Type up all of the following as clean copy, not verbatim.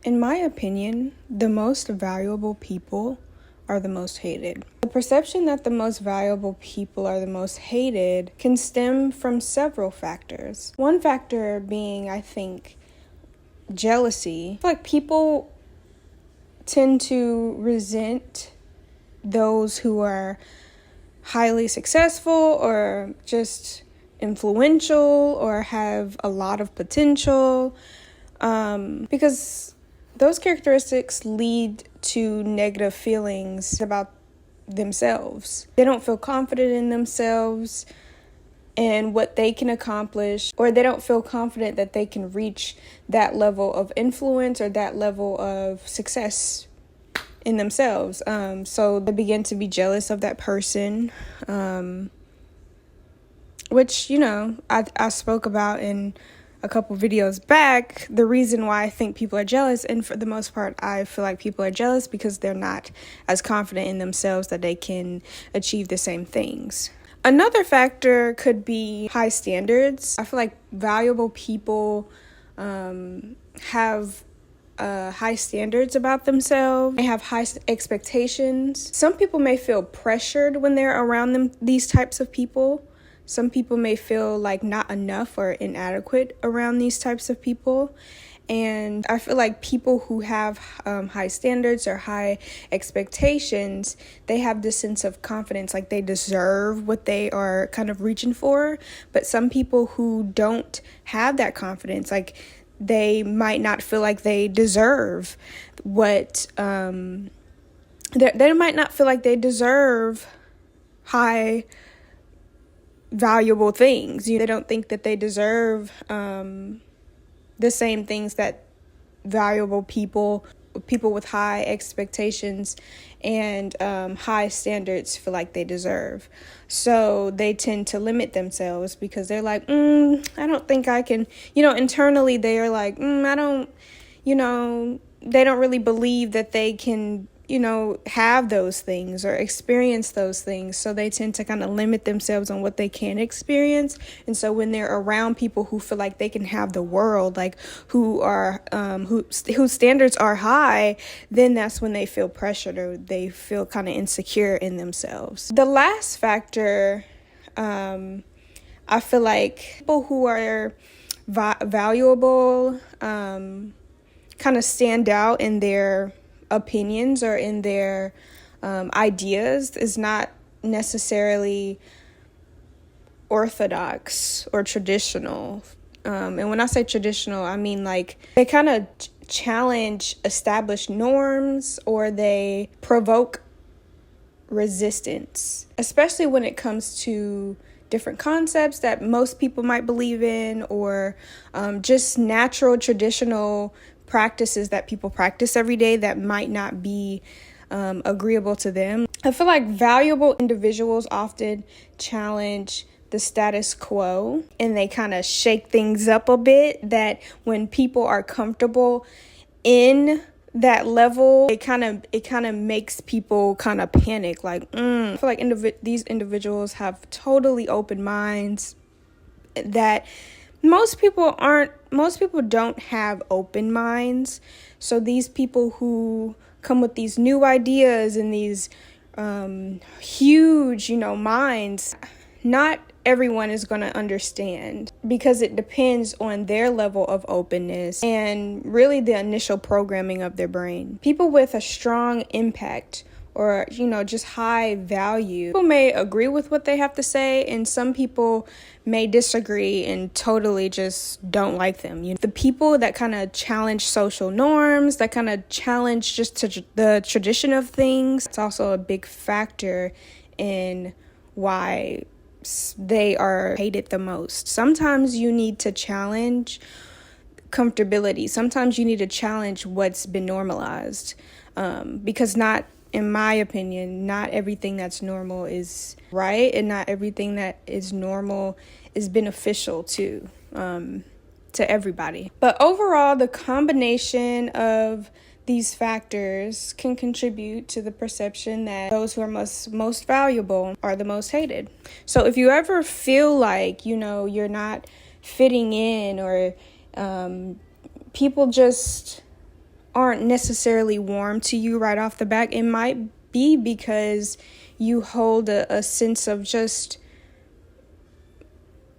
In my opinion, the most valuable people are the most hated. The perception that the most valuable people are the most hated can stem from several factors. One factor being, I think, jealousy. I feel like people tend to resent those who are highly successful or just influential or have a lot of potential, because those characteristics lead to negative feelings about themselves. They don't feel confident in themselves and what they can accomplish, or they don't feel confident that they can reach that level of influence or that level of success in themselves. So they begin to be jealous of that person, which, I spoke about in a couple videos back, the reason why I think people are jealous. And for the most part, I feel like people are jealous because they're not as confident in themselves that they can achieve the same things. Another factor could be high standards. I feel like valuable people have high standards about themselves. They have high expectations. Some people may feel pressured when they're around these types of people. Some people may feel like not enough or inadequate around these types of people. And I feel like people who have high standards or high expectations, they have this sense of confidence, like they deserve what they are kind of reaching for. But some people who don't have that confidence, like they might not feel like they deserve what, they might not feel like they deserve high valuable things. They don't think that they deserve the same things that valuable people with high expectations and high standards feel like they deserve. So they tend to limit themselves because they're like, I don't think I can, internally they are like, I don't, they don't really believe that they can, have those things or experience those things. So they tend to kind of limit themselves on what they can experience. And so when they're around people who feel like they can have the world, like who are, whose standards are high, then that's when they feel pressured or they feel kind of insecure in themselves. The last factor, I feel like people who are valuable, kind of stand out in their opinions or in their ideas is not necessarily orthodox or traditional. And when I say traditional, I mean like they kind of challenge established norms or they provoke resistance, especially when it comes to different concepts that most people might believe in, or just natural traditional practices that people practice every day that might not be agreeable to them. I feel like valuable individuals often challenge the status quo and they kind of shake things up a bit, that when people are comfortable in that level, it kind of makes people kind of panic, like I feel like these individuals have totally open minds that most people don't have open minds. So these people who come with these new ideas and these huge, minds, not everyone is going to understand, because it depends on their level of openness and really the initial programming of their brain. People with a strong impact or, just high value, people may agree with what they have to say, and some people may disagree and totally just don't like them. The people that kind of challenge social norms, that kind of challenge just the tradition of things, it's also a big factor in why they are hated the most. Sometimes you need to challenge comfortability. Sometimes you need to challenge what's been normalized, because in my opinion, not everything that's normal is right, and not everything that is normal is beneficial to everybody. But overall, the combination of these factors can contribute to the perception that those who are most valuable are the most hated. So if you ever feel like, you're not fitting in, or people just aren't necessarily warm to you right off the bat. It might be because you hold a sense of just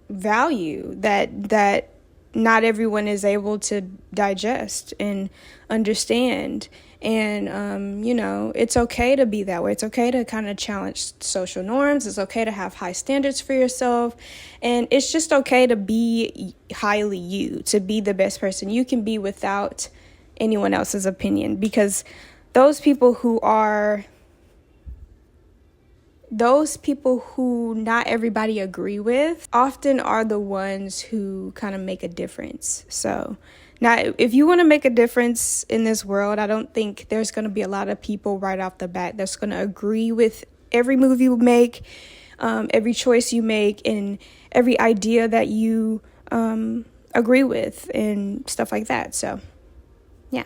value that not everyone is able to digest and understand. And, it's okay to be that way. It's okay to kind of challenge social norms. It's okay to have high standards for yourself. And it's just okay to be highly you, to be the best person you can be without anyone else's opinion. Because those people who not everybody agree with often are the ones who kind of make a difference. So now, if you want to make a difference in this world, I don't think there's going to be a lot of people right off the bat that's going to agree with every move you make, every choice you make, and every idea that you agree with and stuff like that. So, yeah.